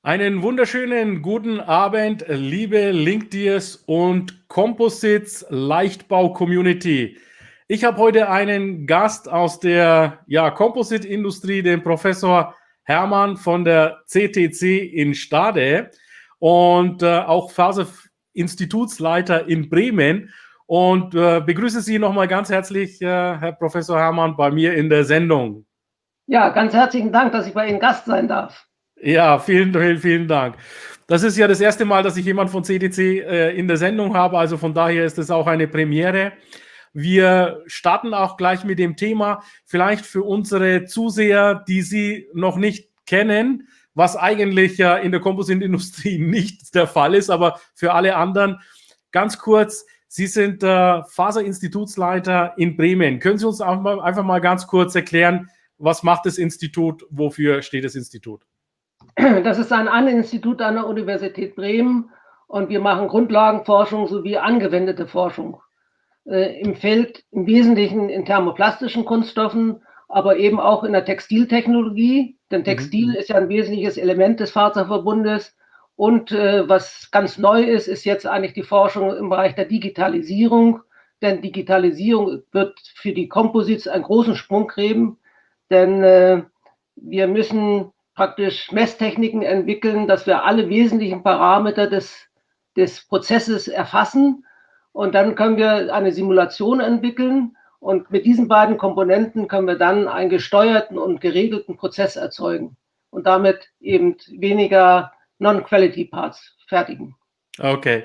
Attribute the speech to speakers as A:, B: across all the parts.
A: Einen wunderschönen guten Abend, liebe Linkdiers und Composites Leichtbau-Community. Ich habe heute einen Gast aus der Composite-Industrie, den Professor Herrmann von der CTC in Stade und auch Faserinstitutsleiter in Bremen. Und begrüße Sie nochmal ganz herzlich, Herr Professor Herrmann, bei mir in der Sendung.
B: Ja, ganz herzlichen Dank, dass ich bei Ihnen Gast sein darf.
A: Ja, vielen Dank. Das ist ja das erste Mal, dass ich jemand von CTC in der Sendung habe, also von daher ist es auch eine Premiere. Wir starten auch gleich mit dem Thema, vielleicht für unsere Zuseher, die Sie noch nicht kennen, was eigentlich ja in der Composite-Industrie nicht der Fall ist, aber für alle anderen ganz kurz, Sie sind Faserinstitutsleiter in Bremen. Können Sie uns einfach mal ganz kurz erklären, was macht das Institut, wofür steht das Institut?
B: Das ist ein Institut an der Universität Bremen und wir machen Grundlagenforschung sowie angewendete Forschung im Feld im Wesentlichen in thermoplastischen Kunststoffen, aber eben auch in der Textiltechnologie, denn Textil ist ja ein wesentliches Element des Faserverbundes. Und was ganz neu ist, ist jetzt eigentlich die Forschung im Bereich der Digitalisierung, denn Digitalisierung wird für die Composites einen großen Sprung geben, denn wir müssen praktisch Messtechniken entwickeln, dass wir alle wesentlichen Parameter des Prozesses erfassen. Und dann können wir eine Simulation entwickeln. Und mit diesen beiden Komponenten können wir dann einen gesteuerten und geregelten Prozess erzeugen und damit eben weniger Non-Quality-Parts fertigen.
A: Okay.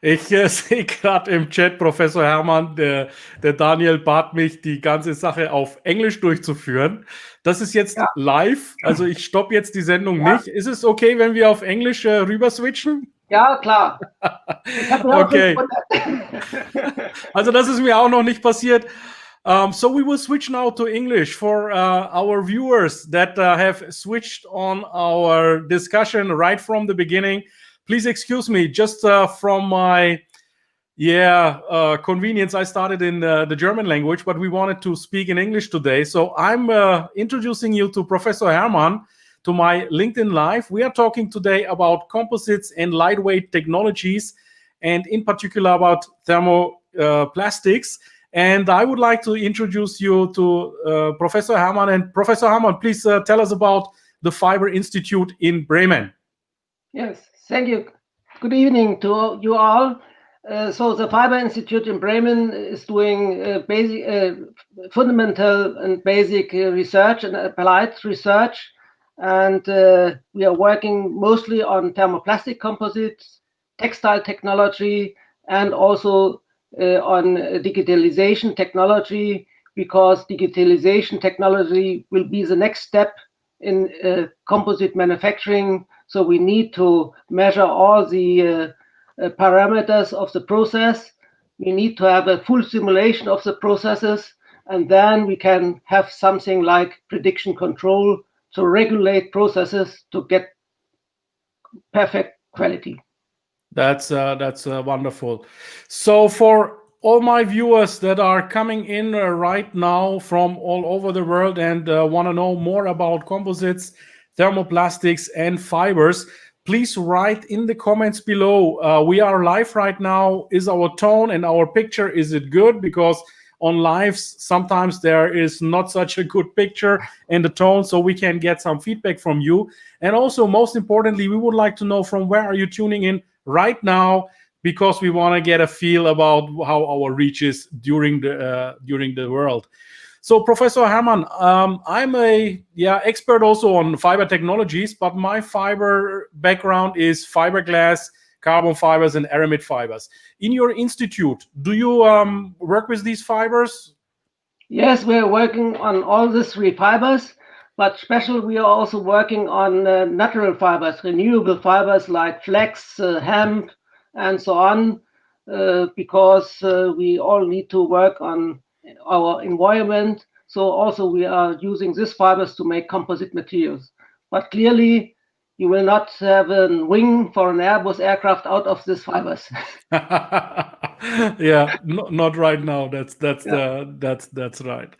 A: Ich sehe gerade im Chat, Professor Herrmann, der Daniel bat mich, die ganze Sache auf Englisch durchzuführen. Das ist jetzt live, also ich stoppe jetzt die Sendung nicht. Ist es okay, wenn wir auf Englisch rüber switchen?
B: Ja, klar.
A: Okay. Also das ist mir auch noch nicht passiert. So we will switch now to English for our viewers that have switched on our discussion right from the beginning. Please excuse me, just from my convenience, I started in the German language, but we wanted to speak in English today. So I'm introducing you to Professor Herrmann, to my LinkedIn Live. We are talking today about composites and lightweight technologies, and in particular about thermoplastics. And I would like to introduce you to Professor Herrmann. And Professor Herrmann, please tell us about the Faserinstitut in Bremen.
B: Yes, thank you. Good evening to you all. So the Faserinstitut in Bremen is doing basic, fundamental and basic research and applied research. And we are working mostly on thermoplastic composites, textile technology, and also on digitalization technology, because digitalization technology will be the next step in composite manufacturing. So we need to measure all the parameters of the process. We need to have a full simulation of the processes, and then we can have something like prediction control to regulate processes to get perfect quality.
A: That's wonderful. So for all my viewers that are coming in right now from all over the world and want to know more about composites, thermoplastics, and fibers, please write in the comments below. We are live right now. Is our tone and our picture, is it good? Because on lives, sometimes there is not such a good picture and the tone, so we can get some feedback from you. And also, most importantly, we would like to know from where are you tuning in right now, because we want to get a feel about how our reach is during the world. So, Professor Herrmann, I'm a expert also on fiber technologies, but my fiber background is fiberglass, carbon fibers, and aramid fibers. In your institute, do you work with these fibers?
B: Yes, we're working on all these three fibers, but especially we are also working on natural fibers, renewable fibers like flax, hemp, and so on, because we all need to work on our environment. So also we are using these fibers to make composite materials. But clearly, you will not have a wing for an Airbus aircraft out of these fibers.
A: Yeah, not right now. That's right.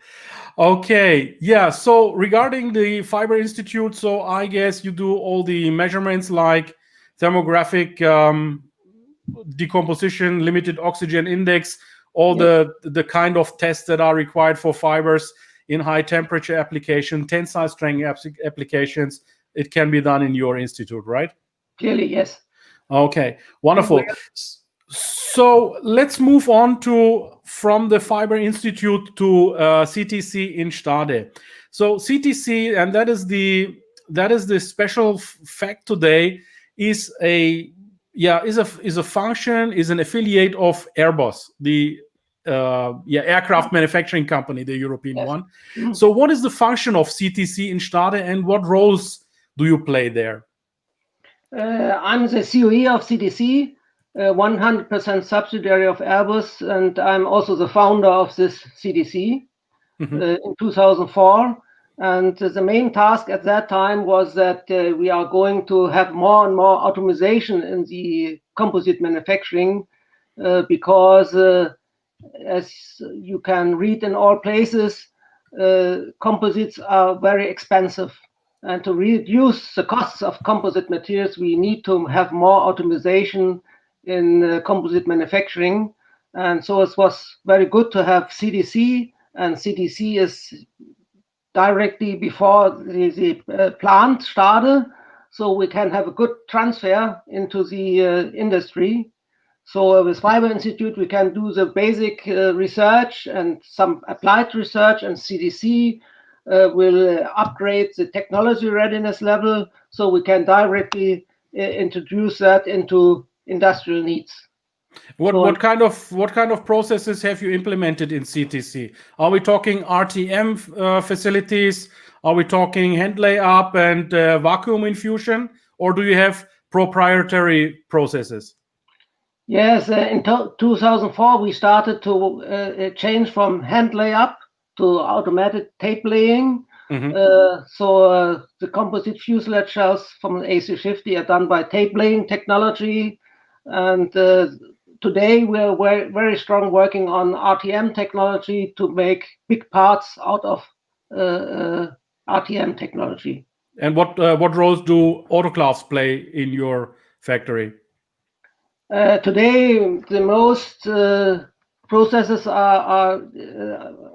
A: Okay, yeah. So regarding the FIBRE, so I guess you do all the measurements like thermographic decomposition, limited oxygen index, all the kind of tests that are required for fibers in high temperature application, tensile strength applications. It can be done in your institute, right?
B: Clearly, yes.
A: Okay, wonderful. So let's move on from the FIBRE to CTC in Stade. So CTC, and that is the special fact today, is an affiliate of Airbus, the aircraft manufacturing company, the European one.
B: Mm-hmm.
A: So what is the function of CTC in Stade, and what roles do you play there?
B: I'm the COE of CTC, 100% subsidiary of Airbus, and I'm also the founder of this CTC in 2004. And the main task at that time was that we are going to have more and more automation in the composite manufacturing because, as you can read in all places, composites are very expensive. And to reduce the costs of composite materials, we need to have more automation in composite manufacturing. And so it was very good to have CTC, and CTC is directly before the plant Stade, so we can have a good transfer into the industry. So with FIBRE, we can do the basic research and some applied research, and CTC will upgrade the technology readiness level, so we can directly introduce that into industrial needs.
A: What kind of processes have you implemented in CTC? Are we talking RTM facilities? Are we talking hand layup and vacuum infusion, or do you have proprietary processes?
B: Yes, in 2004 we started to change from hand layup to automated tape laying. So the composite fuselage shells from an AC50 are done by tape laying technology, and today we're very strong working on RTM technology to make big parts out of RTM technology.
A: And what roles do autoclaves play in your factory?
B: Today, the most processes are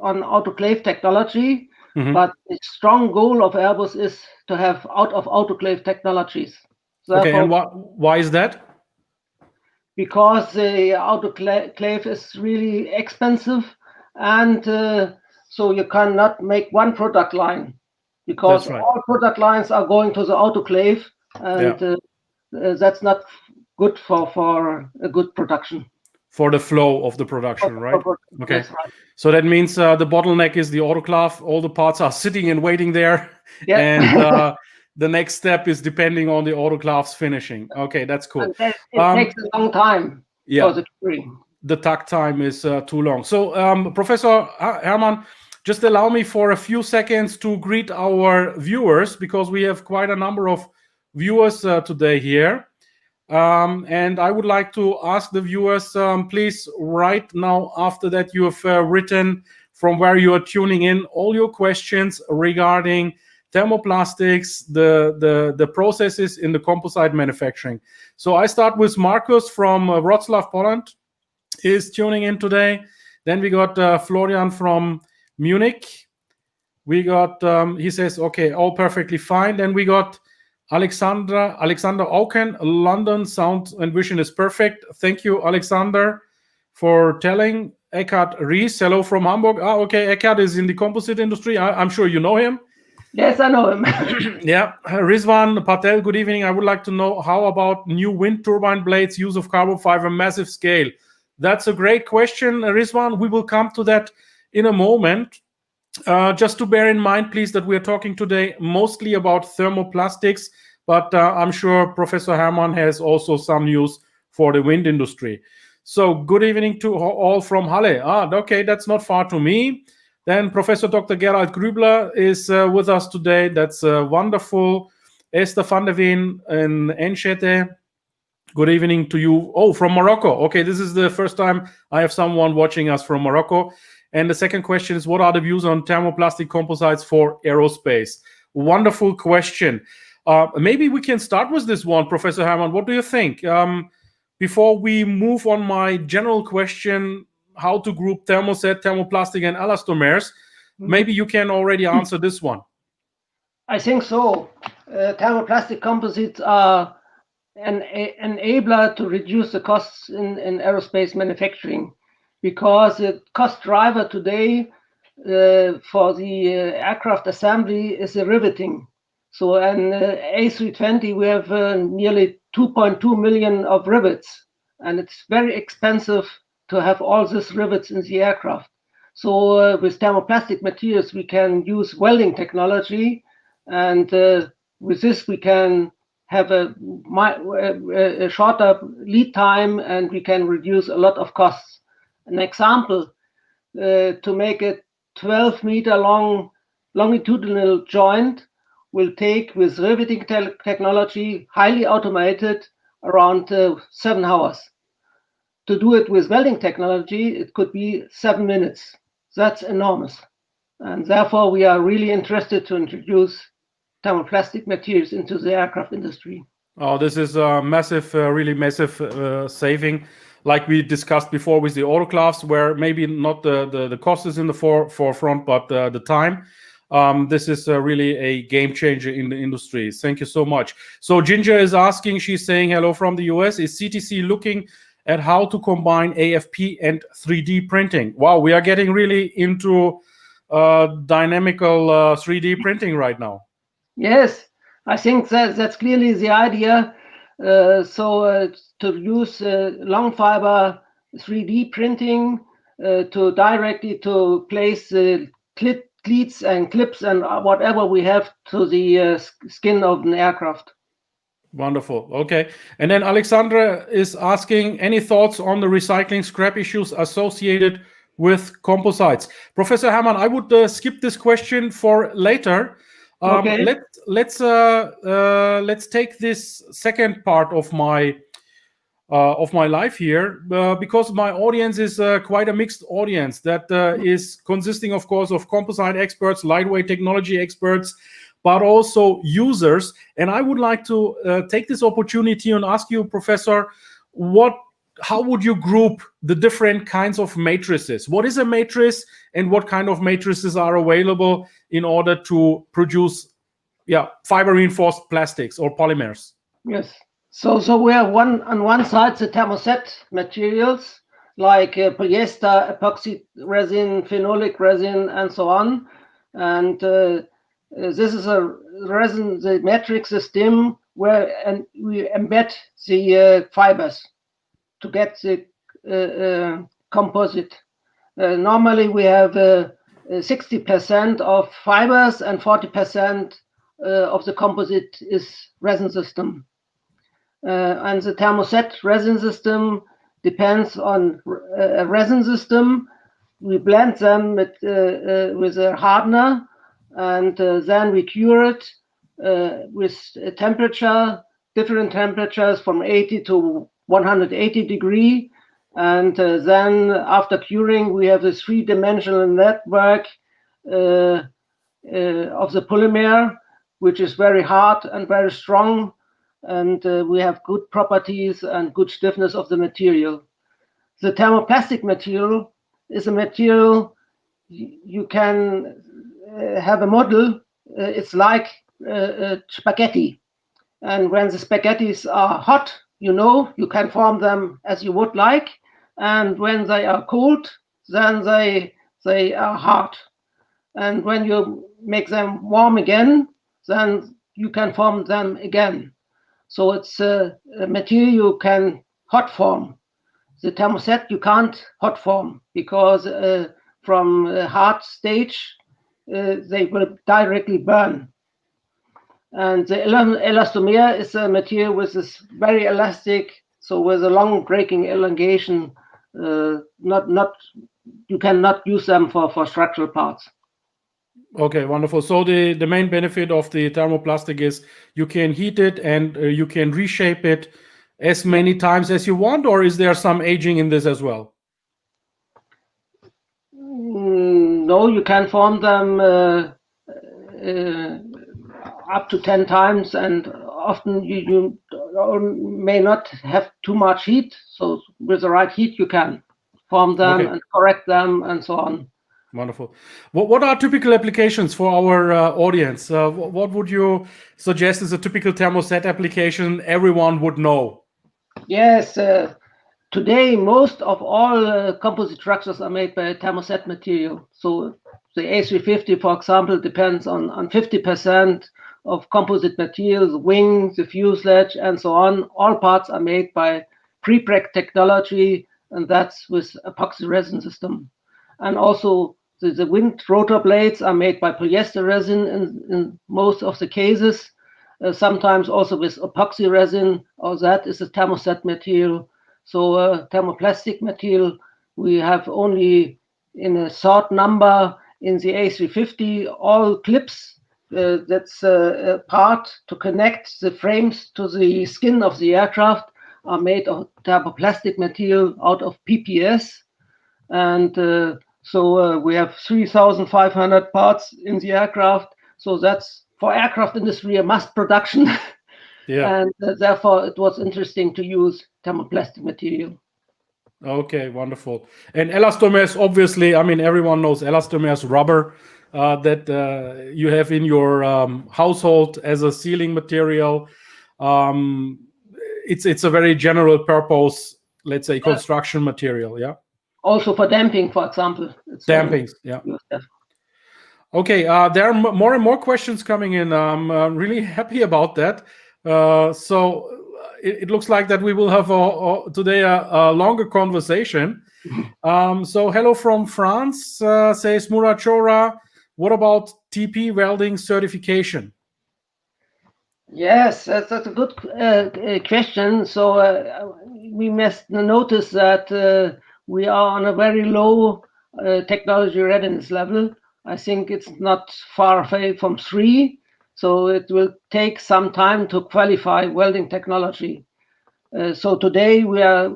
B: on autoclave technology, but the strong goal of Airbus is to have out of autoclave technologies.
A: Okay, and why is that?
B: Because the autoclave is really expensive, and so you cannot make one product line, because all product lines are going to the autoclave, and that's not good for a good production. For
A: the flow of the production, right? Okay. Right. So that means the bottleneck is the autoclave. All the parts are sitting and waiting there. Yeah. And the next step is depending on the autoclave's finishing. Okay, that's cool.
B: It takes a long time for the curing.
A: The takt time is too long. So Professor Herrmann, just allow me for a few seconds to greet our viewers, because we have quite a number of viewers today here. And I would like to ask the viewers, please write now after that you have written from where you are tuning in all your questions regarding thermoplastics, the processes in the composite manufacturing. So I start with Marcus from Wrocław, Poland, is tuning in today. Then we got Florian from Munich. We got, he says, okay, all perfectly fine. Then we got Alexander Auken, London, sound and vision is perfect. Thank you, Alexander, for telling. Eckhard Ries, hello from Hamburg. Okay, Eckhard is in the composite industry. I'm sure you know him.
B: Yes, I know him.
A: Yeah, Rizwan Patel, good evening. I would like to know, how about new wind turbine blades, use of carbon fiber, massive scale? That's a great question, Rizwan. We will come to that in a moment. Just to bear in mind, please, that we are talking today mostly about thermoplastics, but I'm sure Professor Herrmann has also some news for the wind industry. So good evening to all from Halle. Okay, that's not far to me. Then Professor Dr. Gerald Grübler is with us today. That's wonderful. Esther van der Veen in Enschede. Good evening to you. Oh, from Morocco. Okay, this is the first time I have someone watching us from Morocco. And the second question is, what are the views on thermoplastic composites for aerospace? Wonderful question. Maybe we can start with this one, Professor Herrmann. What do you think? Before we move on my general question, how to group thermoset, thermoplastic, and elastomers, maybe you can already answer this one.
B: I think so. Thermoplastic composites are an enabler to reduce the costs in aerospace manufacturing, because the cost driver today for the aircraft assembly is the riveting. So an A320, we have nearly 2.2 million of rivets, and it's very expensive to have all these rivets in the aircraft. So with thermoplastic materials, we can use welding technology, and with this we can have a shorter lead time, and we can reduce a lot of costs. An example, to make a 12-meter long longitudinal joint will take, with riveting technology, highly automated, around 7 hours. To do it with welding technology, it could be 7 minutes. That's enormous. And therefore, we are really interested to introduce thermoplastic materials into the aircraft industry.
A: Oh, this is a massive, really massive saving, like we discussed before with the autoclaves, where maybe not the cost is in the forefront, but the time. This is really a game changer in the industry. Thank you so much. So Ginger is asking, she's saying hello from the US. Is CTC looking at how to combine AFP and 3D printing? Wow, we are getting really into dynamical 3D printing right now.
B: Yes, I think that's clearly the idea. To use long fiber 3D printing to directly to place cleats and clips and whatever we have to the skin of an aircraft.
A: Wonderful. Okay. And then Alexandra is asking, any thoughts on the recycling scrap issues associated with composites? Professor Herrmann, I would skip this question for later.
B: Okay.
A: Let's take this second part of my life here, because my audience is quite a mixed audience that is consisting, of course, of composite experts, lightweight technology experts, but also users. And I would like to take this opportunity and ask you, Professor, how would you group the different kinds of matrices? What is a matrix, and what kind of matrices are available in order to produce fiber reinforced plastics or polymers?
B: Yes. So we have on one side the thermoset materials like polyester, epoxy resin, phenolic resin, and so on. And this is the metric system where we embed the fibers to get the composite. Normally we have 60% of fibers and 40% of the composite is resin system. And the thermoset resin system depends on a resin system. We blend them with a hardener, and then we cure it with a temperature, different temperatures from 80 to 180 degree. And then after curing, we have this 3-dimensional network of the polymer, which is very hard and very strong. And we have good properties and good stiffness of the material. The thermoplastic material is a material you can have a model. It's like spaghetti. And when the spaghettis are hot, you can form them as you would like. And when they are cold, then they are hard. And when you make them warm again, then you can form them again. So it's a material you can hot form. The thermoset you can't hot form, because from a hard stage they will directly burn. And the elastomer is a material which is very elastic, so with a long breaking elongation, you cannot use them for structural parts.
A: Okay, wonderful. So the main benefit of the thermoplastic is you can heat it and you can reshape it as many times as you want, or is there some aging in this as well?
B: No, you can form them up to 10 times, and often you may not have too much heat. So with the right heat, you can form them and correct them and so on.
A: Wonderful. What are typical applications for our audience? What would you suggest is a typical thermoset application everyone would know?
B: Yes, today most of all composite structures are made by thermoset material. So the A350, for example, depends on 50% of composite materials, the wing, the fuselage, and so on. All parts are made by prepreg technology, and that's with epoxy resin system. And also the wind rotor blades are made by polyester resin in most of the cases, sometimes also with epoxy resin, or that is a thermoset material. So thermoplastic material, we have only in a short number in the A350, all clips, that's a part to connect the frames to the skin of the aircraft are made of thermoplastic material out of PPS. And so we have 3,500 parts in the aircraft. So that's for aircraft industry a mass production.
A: Yeah.
B: And therefore it was interesting to use thermoplastic material.
A: Okay, wonderful. And elastomers, obviously, I mean, everyone knows elastomers, rubber that you have in your household as a sealing material. It's a very general purpose, let's say, construction material, yeah?
B: Also for damping, for example.
A: Dampings, yeah. Okay, there are more and more questions coming in. I'm really happy about that. So it looks like that we will have today a longer conversation. So hello from France, says Murachora. What about TP Welding Certification?
B: Yes, that's a good question. So we must notice that we are on a very low technology readiness level. I think it's not far away from 3. So it will take some time to qualify welding technology. So today we are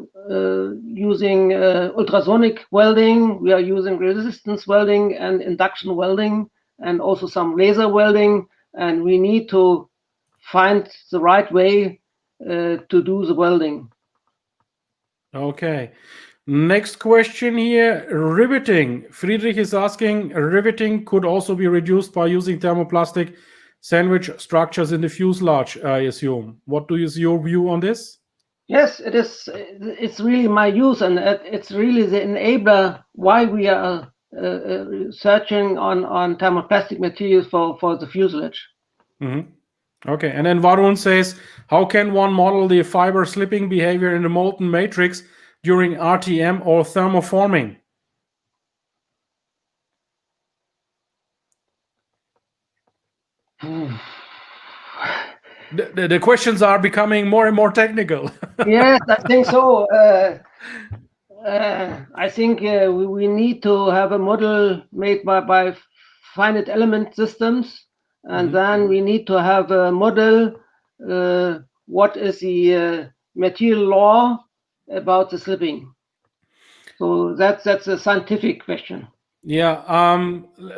B: using ultrasonic welding, we are using resistance welding and induction welding, and also some laser welding. And we need to find the right way to do the welding.
A: Okay. Next question here, riveting. Friedrich is asking, riveting could also be reduced by using thermoplastic sandwich structures in the fuselage, I assume. What is your view on this?
B: Yes, it is. It's really my use, and it's really the enabler why we are searching on thermoplastic materials for the fuselage.
A: Mm-hmm. Okay, and then Varun says, how can one model the fiber slipping behavior in the molten matrix during RTM or thermoforming? The questions are becoming more and more technical.
B: Yes, I think so. I think we need to have a model made by finite element systems, and then we need to have a model. What is the material law about the slipping? So that's a scientific question.
A: Yeah.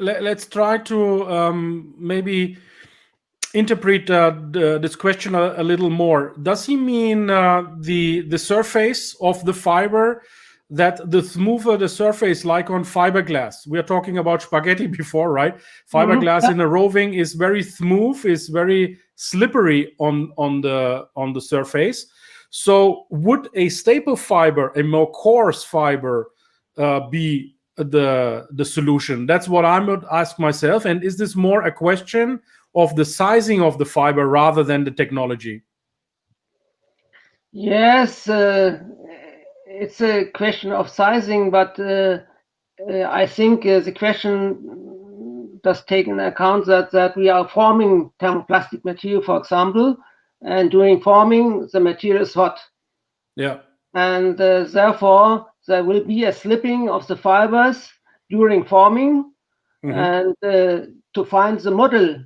A: Let's try to maybe interpret this question a little more. Does he mean the surface of the fiber, that the smoother the surface, like on fiberglass? We are talking about spaghetti before, right? Fiberglass in a roving is very smooth, is very slippery on the surface. So would a staple fiber, a more coarse fiber, be the solution? That's what I would ask myself. And is this more a question of the sizing of the fiber rather than the technology?
B: Yes, it's a question of sizing, but I think the question does take into account that we are forming thermoplastic material, for example, and during forming, the material is hot.
A: Yeah.
B: And therefore, there will be a slipping of the fibers during forming. And to find the model,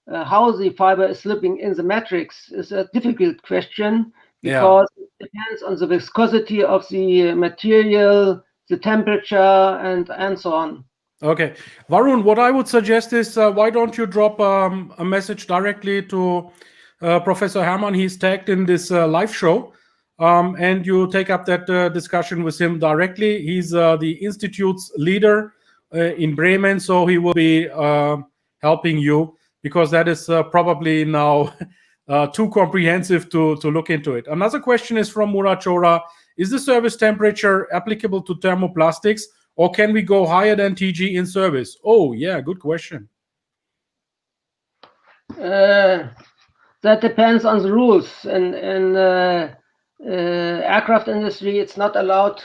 B: how the fiber is slipping in the matrix is a difficult question, because it depends on the viscosity of the material, the temperature, and so on.
A: Okay, Varun, what I would suggest is why don't you drop a message directly to Professor Herrmann? He's tagged in this live show, and you take up that discussion with him directly. He's the institute's leader in Bremen, so he will be helping you, because that is probably now too comprehensive to look into it. Another question is from Murat Chora. Is the service temperature applicable to thermoplastics, or can we go higher than TG in service? Oh, yeah, good question.
B: That depends on the rules. In aircraft industry, it's not allowed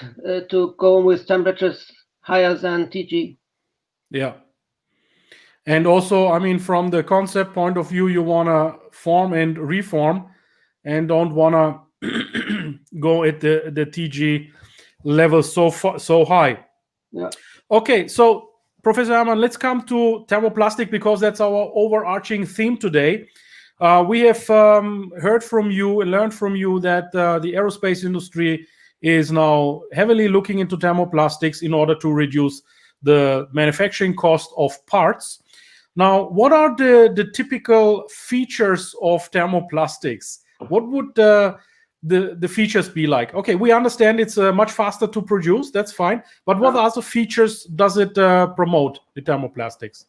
B: to go with temperatures higher than TG.
A: Yeah. And also, I mean, from the concept point of view, you want to form and reform and don't want to go at the TG level so high.
B: Yeah.
A: Okay, so Professor Herrmann, let's come to thermoplastic, because that's our overarching theme today. We have heard from you and learned from you that the aerospace industry is now heavily looking into thermoplastics in order to reduce the manufacturing cost of parts. Now, what are the typical features of thermoplastics? What would the features be like? Okay, we understand it's much faster to produce, that's fine, but what other features does it promote, the thermoplastics?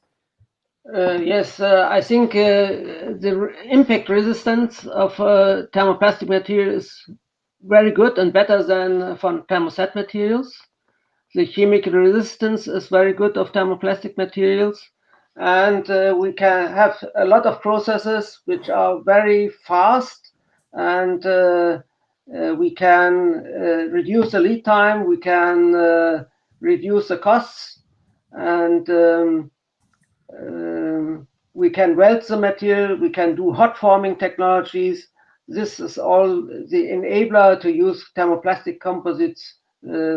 B: Yes, I think the impact resistance of thermoplastic material is very good and better than from thermoset materials. The chemical resistance is very good of thermoplastic materials, and we can have a lot of processes which are very fast, and we can reduce the lead time, we can reduce the costs, and we can weld the material, we can do hot forming technologies. This is all the enabler to use thermoplastic composites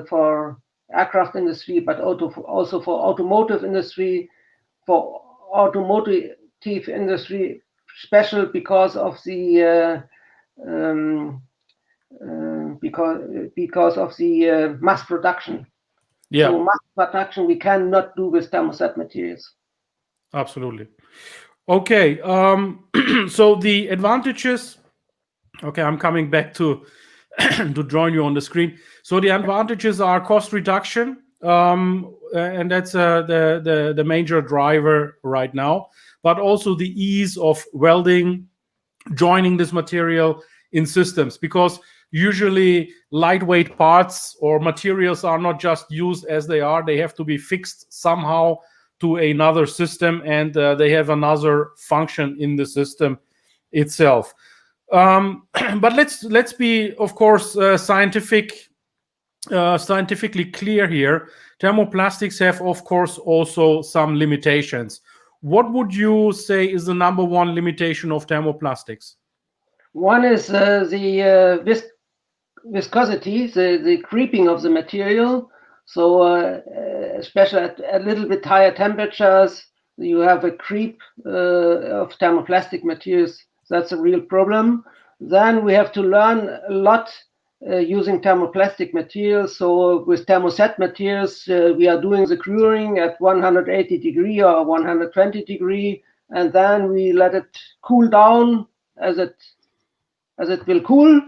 B: for aircraft industry, but also for automotive industry. For automotive industry, special because of the because of the mass production.
A: Yeah.
B: So mass production we cannot do with thermoset materials.
A: Absolutely. Okay. So the advantages. Okay, I'm coming back to join you on the screen. So the advantages are cost reduction, and that's the major driver right now. But also the ease of welding, joining this material in systems, because usually lightweight parts or materials are not just used as they are; they have to be fixed somehow to another system, and they have another function in the system itself. But let's be, of course, scientifically clear here. Thermoplastics have, of course, also some limitations. What would you say is the number one limitation of thermoplastics?
B: One is the viscosity, the creeping of the material. So especially at a little bit higher temperatures, you have a creep of thermoplastic materials. That's a real problem. Then we have to learn a lot using thermoplastic materials. So with thermoset materials, we are doing the curing at 180 degree or 120 degree, and then we let it cool down as it will cool.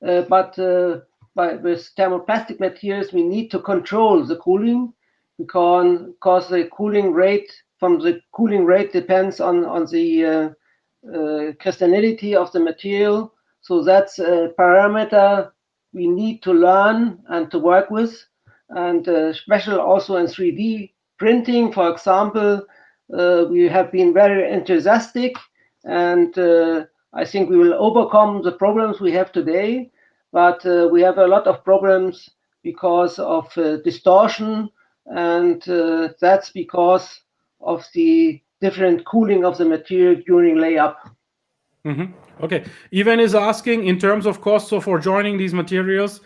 B: But with thermoplastic materials, we need to control the cooling, because the cooling rate depends on the crystallinity of the material. So that's a parameter we need to learn and to work with. And special also in 3D printing, for example, we have been very enthusiastic, and I think we will overcome the problems we have today. But we have a lot of problems because of distortion, and that's because of the different cooling of the material during layup.
A: Okay. Ivan is asking, in terms of cost, so for joining these materials,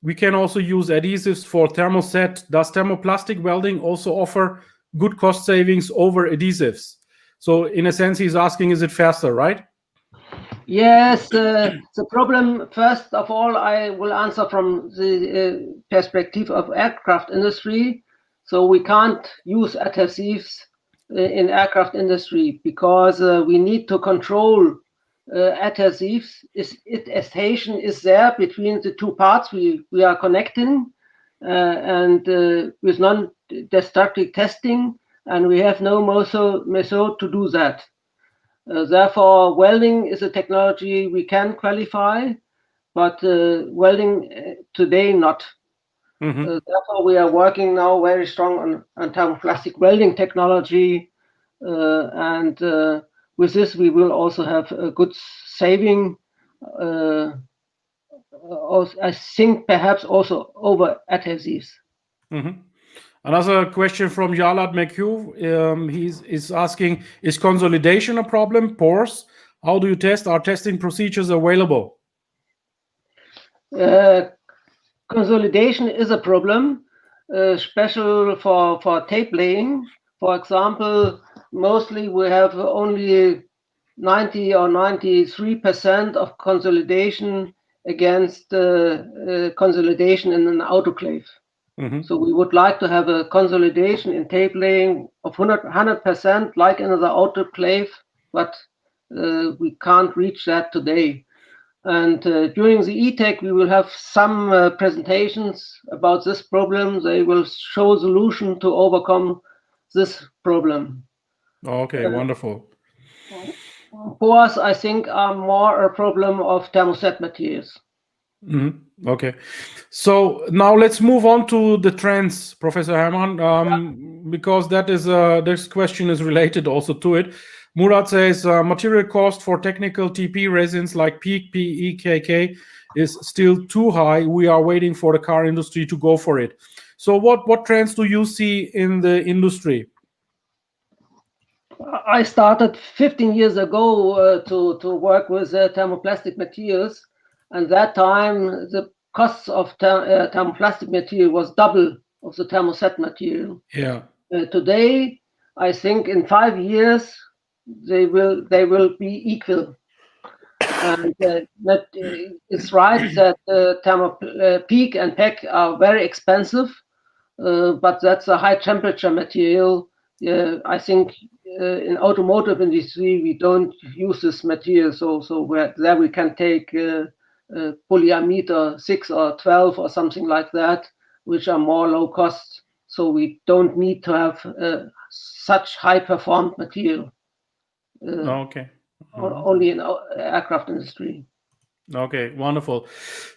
A: we can also use adhesives for thermoset. Does thermoplastic welding also offer good cost savings over adhesives? So in a sense, he's asking, is it faster, right?
B: Yes, the problem, first of all, I will answer from the perspective of aircraft industry. So we can't use adhesives in aircraft industry because we need to control adhesives. Adhesion is there between the two parts we are connecting and with non-destructive testing, and we have no method to do that. Therefore, welding is a technology we can qualify, but welding today not. Therefore, we are working now very strong on thermoplastic welding technology, and with this we will also have a good saving. I think perhaps also over adhesives.
A: Another question from Jalad McHugh. He's asking, is consolidation a problem? Pores? How do you test? Are testing procedures available?
B: Consolidation is a problem, special for tape laying. For example, mostly we have only 90 or 93% of consolidation against consolidation in an autoclave. So we would like to have a consolidation in tape laying of 100% like in the autoclave, but we can't reach that today. And during the ETEC, we will have some presentations about this problem. They will show solution to overcome this problem.
A: Okay, wonderful.
B: Pores, I think, are more a problem of thermoset materials.
A: Okay, so now let's move on to the trends, Professor Herrmann, because that is this question is related also to it. Murat says material cost for technical TP resins like PEEK, PE, KK is still too high. We are waiting for the car industry to go for it. So what trends do you see in the industry?
B: I started 15 years ago to work with thermoplastic materials, and that time the costs of thermoplastic material was double of the thermoset material.
A: Yeah.
B: Today, I think in 5 years they will be equal. And that it's right that PEEK and PEC are very expensive, but that's a high temperature material. I think in automotive industry we don't use this material, so there we can take polyamide 6 or 12 or something like that, which are more low cost. So we don't need to have such high performed material.
A: Okay.
B: Only in aircraft industry.
A: Okay, wonderful.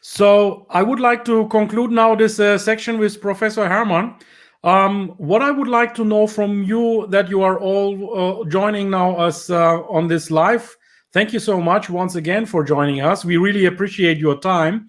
A: So I would like to conclude now this section with Professor Herrmann. What I would like to know from you, that you are all joining now us on this live. Thank you so much once again for joining us. We really appreciate your time.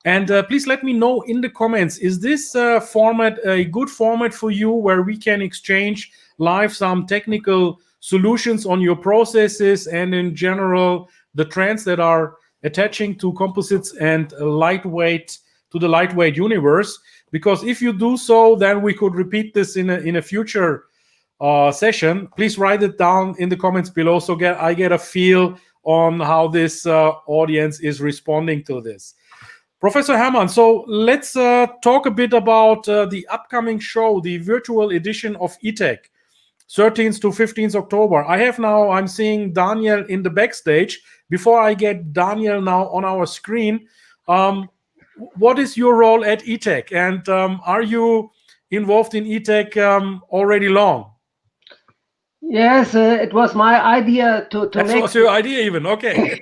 A: And please let me know in the comments, is this format a good format for you where we can exchange live some technical solutions on your processes and in general the trends that are attaching to composites and lightweight to the lightweight universe? Because if you do so, then we could repeat this in a future session. Please write it down in the comments below so I get a feel on how this audience is responding to this. Professor Herrmann, so let's talk a bit about the upcoming show, the virtual edition of ETEC, 13th to 15th October. I'm seeing Daniel in the backstage. Before I get Daniel now on our screen, what is your role at ETEC? And are you involved in ETEC already long?
B: Yes, it was my idea to
A: that
B: make...
A: was your idea even, okay.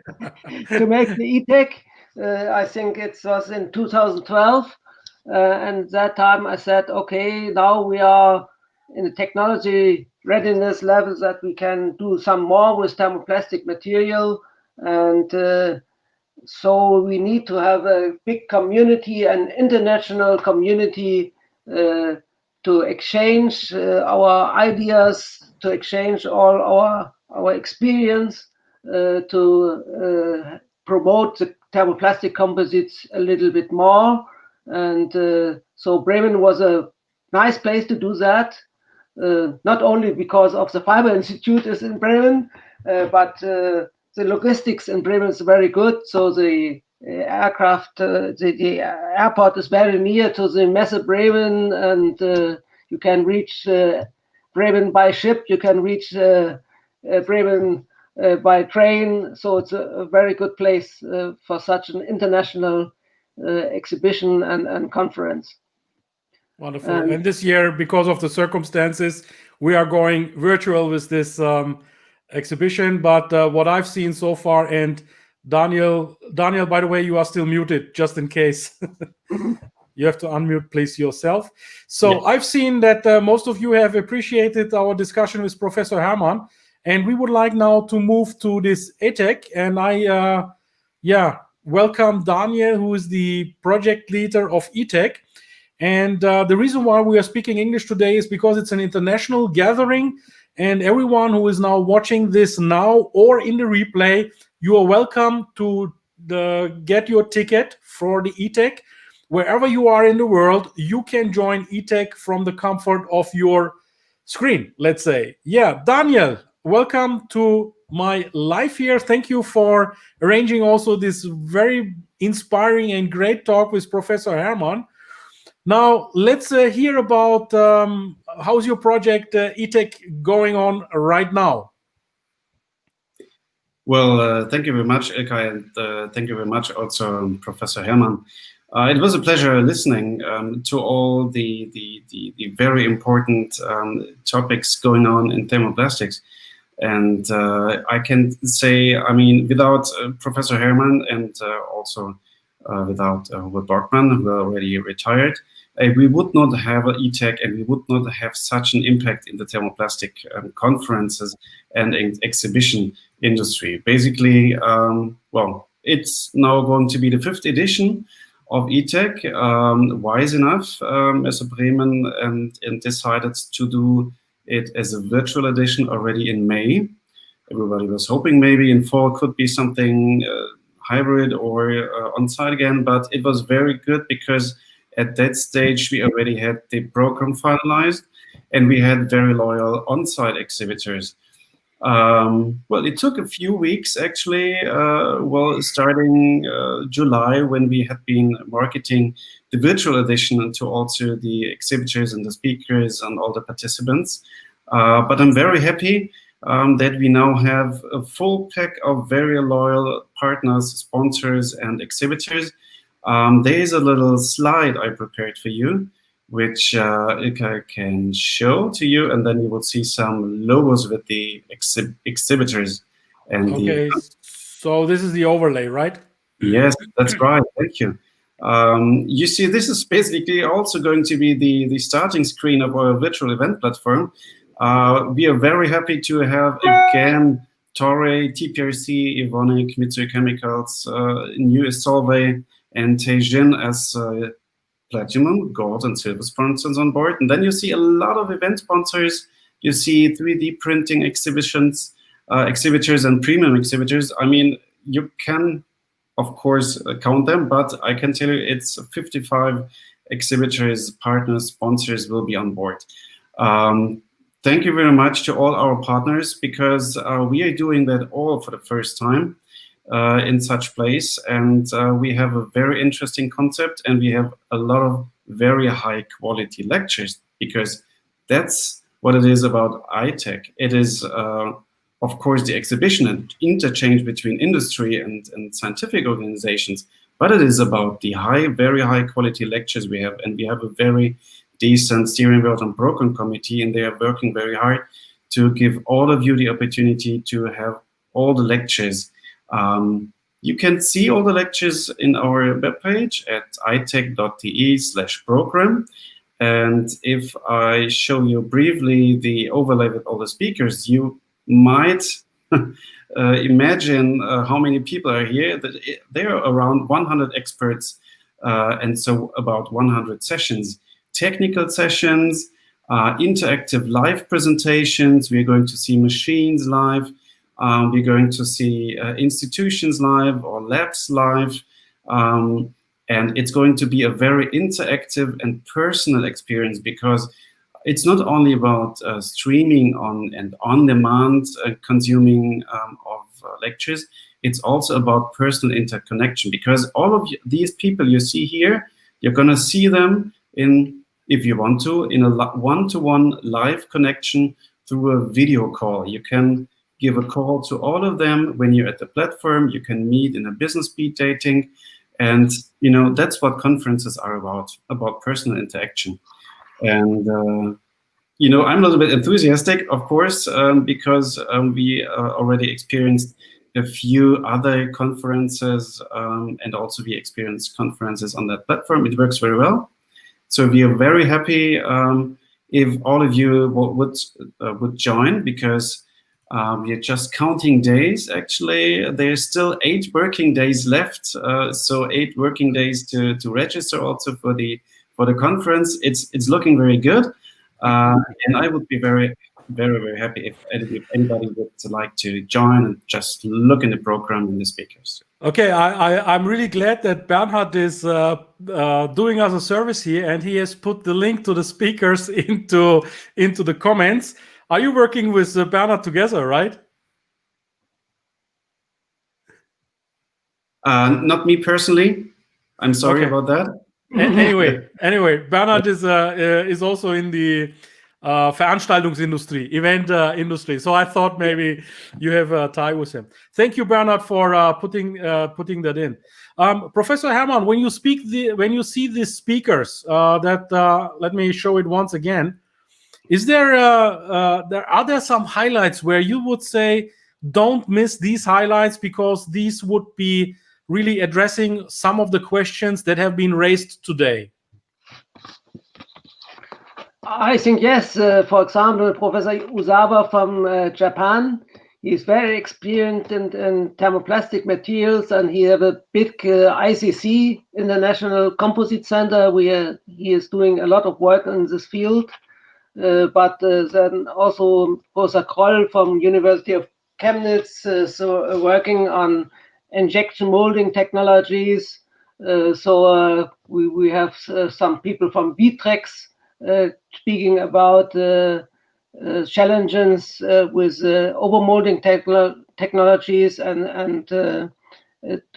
B: to make the ETEC. I think it was in 2012. And that time I said, okay, now we are in the technology readiness level that we can do some more with thermoplastic material. And so we need to have a big community, an international community, to exchange our ideas, to exchange all our experience, to promote the thermoplastic composites a little bit more. And so Bremen was a nice place to do that, not only because of the FIBRE Institute is in Bremen, but the the logistics in Bremen is very good. So the aircraft, the airport is very near to the Messe Bremen, and you can reach Bremen by ship. You can reach Bremen by train. So it's a very good place for such an international exhibition and conference.
A: Wonderful. And this year, because of the circumstances, we are going virtual with this exhibition. But what I've seen so far, and Daniel, by the way, you are still muted, just in case. You have to unmute, please, yourself. So yes. I've seen that most of you have appreciated our discussion with Professor Herrmann, and we would like now to move to this ATEC. And I, welcome Daniel, who is the project leader of ETEC. And the reason why we are speaking English today is because it's an international gathering, and everyone who is now watching this now or in the replay, you are welcome to get your ticket for the ETEC. Wherever you are in the world, you can join ETEC from the comfort of your screen, let's say. Yeah, Daniel, welcome to my live here. Thank you for arranging also this very inspiring and great talk with Professor Herrmann. Now, let's hear about how's your project ETEC going on right now?
C: Well, thank you very much, Ilkay, and thank you very much also, Professor Herrmann. It was a pleasure listening to all the very important topics going on in thermoplastics. And I can say, I mean, without Professor Herrmann and also without Hubert Borgmann, who are already retired, we would not have an ETEC, and we would not have such an impact in the thermoplastic conferences and exhibition industry. Basically, well, it's now going to be the 5th edition of ETEC, wise enough, as a Bremen, and decided to do it as a virtual edition already in May. Everybody was hoping maybe in fall could be something hybrid or on-site again, but it was very good because at that stage we already had the program finalized and we had very loyal on-site exhibitors. Well, it took a few weeks actually, well, starting July, when we had been marketing the virtual edition to also the exhibitors and the speakers and all the participants. But I'm very happy that we now have a full pack of very loyal partners, sponsors, and exhibitors. There is a little slide I prepared for you, which I can show to you, and then you will see some logos with the exhibitors. And
A: okay, so this is the overlay, right?
C: Yes, that's right. Thank you. You see, this is basically also going to be the starting screen of our virtual event platform. We are very happy to have again Toray, TPRC, Evonik, Mitsui Chemicals, New Solvay, and Teijin as platinum, gold, and silver sponsors on board. And then you see a lot of event sponsors. You see 3D printing exhibitors and premium exhibitors. I mean, you can, of course, count them, but I can tell you it's 55 exhibitors, partners, sponsors will be on board. Thank you very much to all our partners, because we are doing that all for the first time in such place. And we have a very interesting concept, and we have a lot of very high quality lectures, because that's what it is about ITEC. It is, of course, the exhibition and interchange between industry and scientific organizations, but it is about the very high quality lectures we have. And we have a very decent steering board and program committee, and they are working very hard to give all of you the opportunity to have all the lectures. You can see all the lectures in our webpage at itech.de/program. And if I show you briefly the overlay with all the speakers, you might imagine how many people are here. There are around 100 experts, and so about 100 sessions. Technical sessions, interactive live presentations. We're going to see machines live. We're going to see institutions live or labs live. And it's going to be a very interactive and personal experience, because it's not only about streaming and on-demand consuming of lectures. It's also about personal interconnection, because all of these people you see here, you're going to see them in, if you want to, in a one-to-one live connection through a video call. You can give a call to all of them when you're at the platform. You can meet in a business speed dating. And, you know, that's what conferences are about personal interaction. And, you know, I'm a little bit enthusiastic, of course, because we already experienced a few other conferences, and also we experienced conferences on that platform. It works very well. So we are very happy if all of you would join, because we are just counting days. Actually, there's still 8 working days left. So 8 working days to register also for the conference. It's looking very good. And I would be very, very, very happy if anybody would like to join and just look in the program and the speakers.
A: Okay, I'm really glad that Bernhard is doing us a service here, and he has put the link to the speakers into the comments. Are you working with Bernhard together, right?
C: Not me personally. I'm sorry about that.
A: Anyway, Bernhard is also in the Veranstaltungsindustrie, event industry. So I thought maybe you have a tie with him. Thank you, Bernhard, for putting that in. Professor Herrmann, when you see these speakers, let me show it once again. Is are there some highlights where you would say don't miss these highlights, because these would be really addressing some of the questions that have been raised today?
B: I think yes. For example, Professor Uzawa from Japan, he's very experienced in thermoplastic materials, and he has a big ICC, International Composite Center, where he is doing a lot of work in this field. But then also Professor Kroll from University of Chemnitz, working on injection molding technologies. We have some people from Vitrex speaking about challenges with overmolding technologies and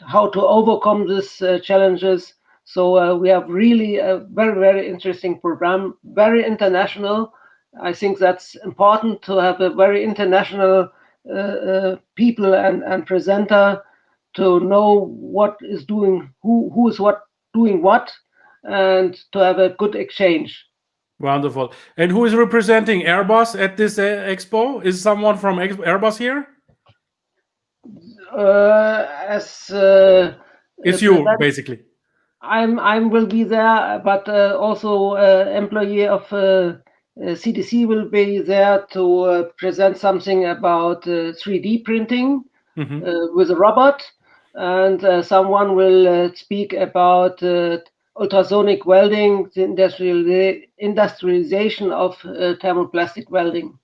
B: how to overcome these challenges. So we have really a very, very interesting program, very international. I think that's important to have a very international people and presenter, to know what is doing, who is doing what, and to have a good exchange.
A: Wonderful. And who is representing Airbus at this expo? Is someone from Airbus here? It's you, basically.
B: I will be there, but also employee of CDC will be there to present something about 3D printing with a robot, and someone will speak about ultrasonic welding, the industrialization of thermoplastic welding.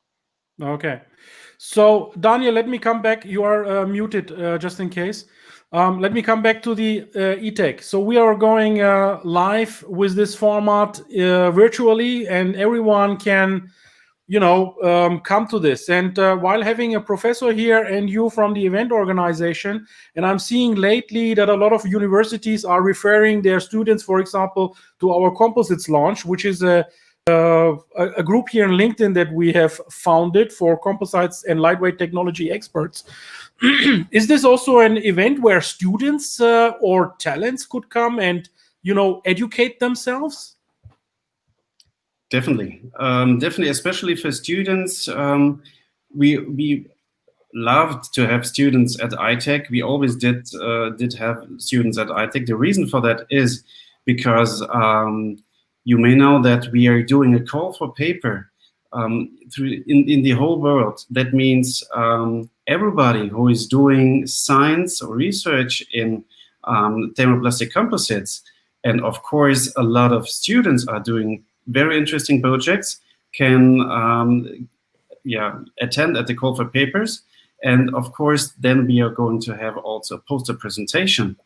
A: Okay. So, Daniel, let me come back. You are muted, just in case. Let me come back to the e-tech. So we are going live with this format virtually, and everyone can, come to this. And while having a professor here and you from the event organization, and I'm seeing lately that a lot of universities are referring their students, for example, to our Composites launch, which is a group here in LinkedIn that we have founded for composites and lightweight technology experts. Is this also an event where students or talents could come and, educate themselves?
C: Definitely, especially for students. We loved to have students at ITEC. We always did have students at ITEC. The reason for that is because you may know that we are doing a call for paper in the whole world. That means everybody who is doing science or research in thermoplastic composites, and of course a lot of students are doing very interesting projects, can attend at the call for papers. And of course then we are going to have also a poster presentation.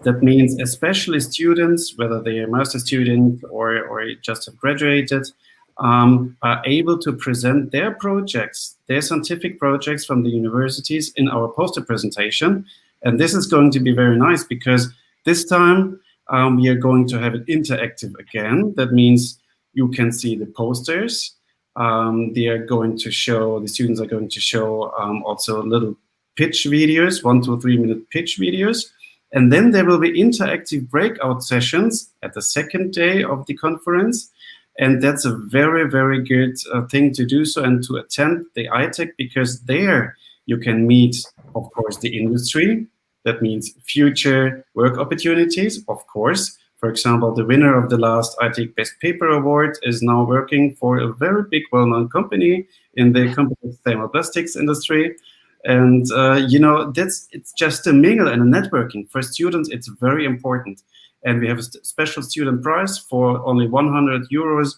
C: That means especially students, whether they are master students or just have graduated, are able to present their projects, their scientific projects from the universities in our poster presentation. And this is going to be very nice because this time we are going to have it interactive again. That means you can see the posters. They are going to show, the students are going to show also little pitch videos, 1 to 3 minute pitch videos. And then there will be interactive breakout sessions at the second day of the conference. And that's a very, very good thing to do so and to attend the ITEC, because there you can meet, of course, the industry. That means future work opportunities, of course. For example, the winner of the last ITEC Best Paper Award is now working for a very big, well-known company in the Composite Thermoplastics industry. And, it's just a mingle and a networking. For students, it's very important. And we have a special student prize for only 100 euros.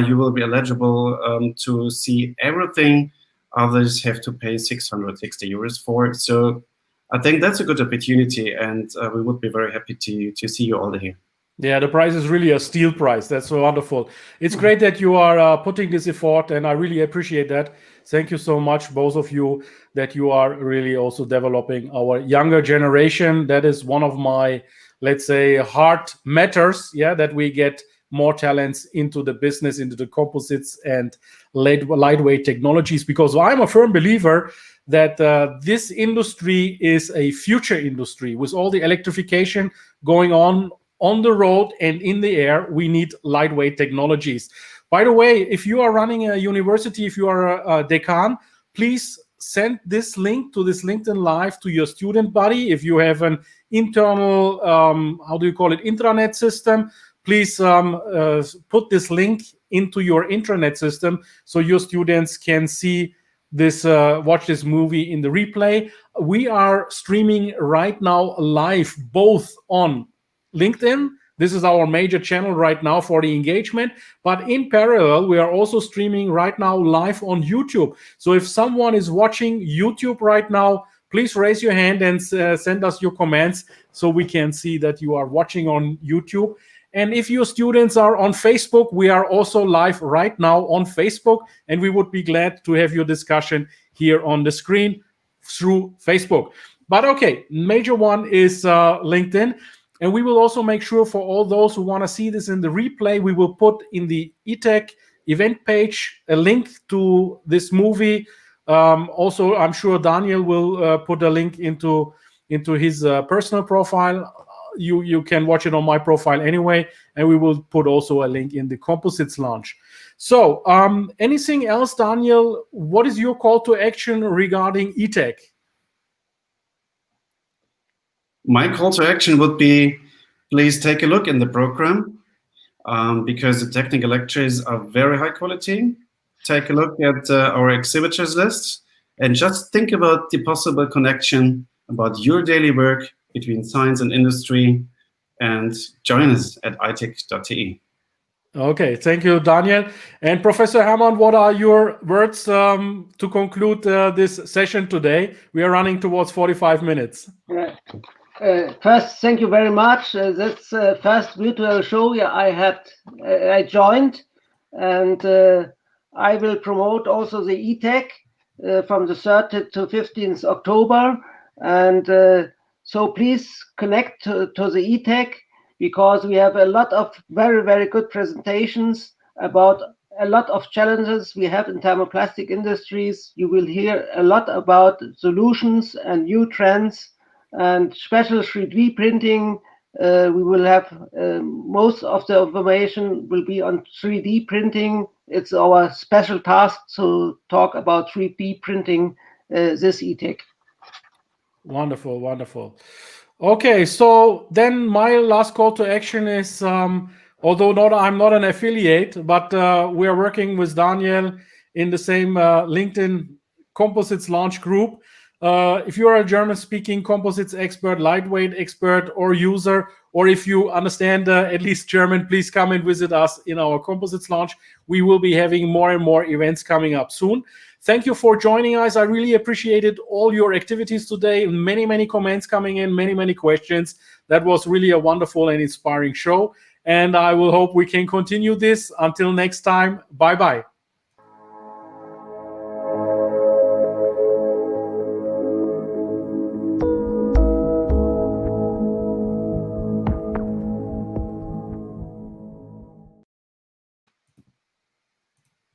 C: You will be eligible to see everything others have to pay 660 euros for. So I think that's a good opportunity, and we would be very happy to see you all here.
A: Yeah, the prize is really a steal prize. That's so wonderful. It's great that you are putting this effort, and I really appreciate that. Thank you so much, both of you, that you are really also developing our younger generation. That is one of my, let's say, heart matters, that we get more talents into the business, into the composites and lightweight technologies, because I'm a firm believer that this industry is a future industry. With all the electrification going on the road and in the air, we need lightweight technologies. By the way, if you are running a university, if you are a decan, please send this link to this LinkedIn Live to your student body. If you have an internal, intranet system, please put this link into your intranet system so your students can see this, watch this movie in the replay. We are streaming right now live, both on LinkedIn. This is our major channel right now for the engagement. But in parallel, we are also streaming right now live on YouTube. So if someone is watching YouTube right now, please raise your hand and send us your comments so we can see that you are watching on YouTube. And if your students are on Facebook, we are also live right now on Facebook. And we would be glad to have your discussion here on the screen through Facebook. But okay, major one is LinkedIn. And we will also make sure for all those who want to see this in the replay, we will put in the ITEC event page a link to this movie. Also, I'm sure Daniel will put a link into his personal profile. You can watch it on my profile anyway, and we will put also a link in the Composites launch. So anything else, Daniel? What is your call to action regarding ITEC?
C: My call to action would be, please take a look in the program, because the technical lectures are very high quality. Take a look at our exhibitors list and just think about the possible connection about your daily work between science and industry, and join us at itec.de.
A: Okay, thank you, Daniel. And Professor Herrmann, what are your words to conclude this session today? We are running towards 45 minutes.
B: Yeah. First, thank you very much. That's the first virtual show I joined, and I will promote also the ITEC from the 3rd to 15th October. And so please connect to the ITEC, because we have a lot of very, very good presentations about a lot of challenges we have in thermoplastic industries. You will hear a lot about solutions and new trends and special 3D printing. We will have most of the information will be on 3D printing. It's our special task to talk about 3D printing this ITEC.
A: Wonderful, wonderful. Okay, so then my last call to action is, although I'm not an affiliate, but we are working with Daniel in the same LinkedIn Composites launch group. If you are a German-speaking composites expert, lightweight expert, or user, or if you understand at least German, please come and visit us in our composites launch. We will be having more and more events coming up soon. Thank you for joining us. I really appreciated all your activities today. Many, many comments coming in, many, many questions. That was really a wonderful and inspiring show. and I will hope we can continue this. Until next time, bye-bye.